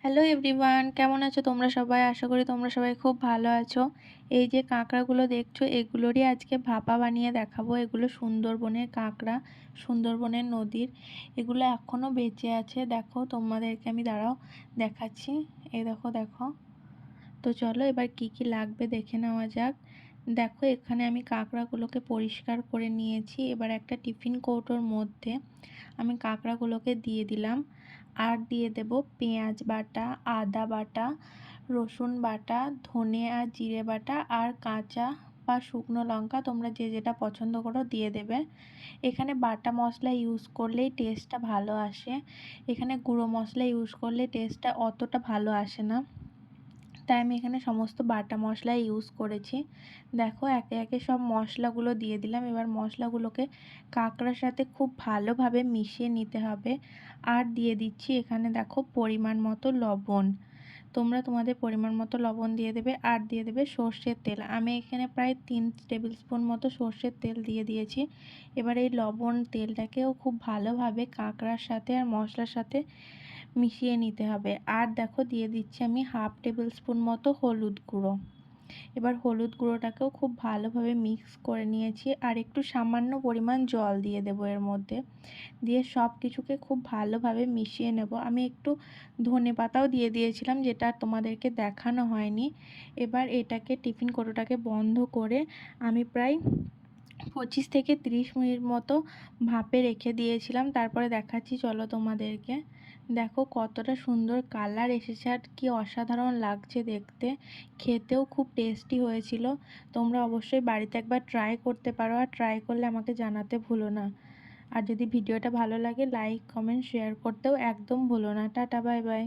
Hello everyone, কেমন আছো তোমরা সবাই? আশা করি তোমরা সবাই খুব ভালো আছো। এই যে কাঁকড়াগুলো দেখছো, এগুলোরই আজকে ভাপা বানিয়ে দেখাবো। এগুলো সুন্দরবনের কাঁকড়া, সুন্দরবনের নদীর। এগুলো এখনও বেঁচে আছে। দেখো তোমাদেরকে আমি দাঁড়াও দেখাচ্ছি। এই দেখো দেখো। তো চলো এবার কি কি লাগবে দেখে নেওয়া যাক। দেখো এখানে আমি কাঁকড়াগুলোকে পরিষ্কার করে নিয়েছি। এবার একটা টিফিন কৌটোর মধ্যে আমি কাঁকড়াগুলোকে দিয়ে দিলাম। আর দিয়ে দেব পেঁয়াজ বাটা, আদা বাটা, রসুন বাটা, ধনে আর জিরে বাটা আর কাঁচা বা শুকনো লঙ্কা, তোমরা যে যেটা পছন্দ করো দিয়ে দেবে। এখানে বাটা মশলা ইউজ করলেই টেস্টটা ভালো আসে। এখানে গুঁড়ো মশলা ইউজ করলে টেস্টটা অতটা ভালো আসে না, তাই আমি এখানে সমস্ত বাটা মশলা ইউজ করেছি। দেখো একে একে সব মশলাগুলো দিয়ে দিলাম। এবার মশলাগুলোকে কাঁকড়ার সাথে খুব ভালোভাবে মিশিয়ে নিতে হবে। আর দিয়ে দিচ্ছি এখানে দেখো পরিমাণ মতো লবণ। তোমরা তোমাদের পরিমাণ মতো লবণ দিয়ে দেবে। আর দিয়ে দেবে সর্ষের তেল। আমি এখানে প্রায় 3 টেবিল স্পুন মতো সর্ষের তেল দিয়ে দিয়েছি। এবার এই লবণ তেলটাকেও খুব ভালোভাবে কাঁকড়ার সাথে আর মশলার সাথে মিশিয়ে নিতে হবে। আর দেখো দিয়ে দিচ্ছি আমি 1/2 টেবিল স্পুন মতো হলুদ গুঁড়ো। এবার হলুদ গুঁড়োটাকেও খুব ভালোভাবে মিক্স করে নিয়েছি। আর একটু সামান্য পরিমাণ জল দিয়ে দেবো এর মধ্যে। দিয়ে সব কিছুকে খুব ভালোভাবে মিশিয়ে নেব। আমি একটু ধনেপাতাও দিয়ে দিয়েছিলাম, যেটা তোমাদেরকে দেখানো হয়নি। এবার এটাকে টিফিন কৌটোটাকে বন্ধ করে আমি প্রায় 25 থেকে 30 মিনিট মতো ভাপে রেখে দিয়েছিলাম। তারপরে দেখাচ্ছি চলো তোমাদেরকে। দেখো কতটা সুন্দর কালার এসেছে আর কি অসাধারণ লাগছে দেখতে। খেতেও খুব টেস্টি হয়েছিল। তোমরা অবশ্যই বাড়িতে একবার ট্রাই করতে পারো, আর ট্রাই করলে আমাকে জানাতে ভুলো না। আর যদি ভিডিওটা ভালো লাগে লাইক কমেন্ট শেয়ার করতেও একদম ভুলো না। Tata, bye bye.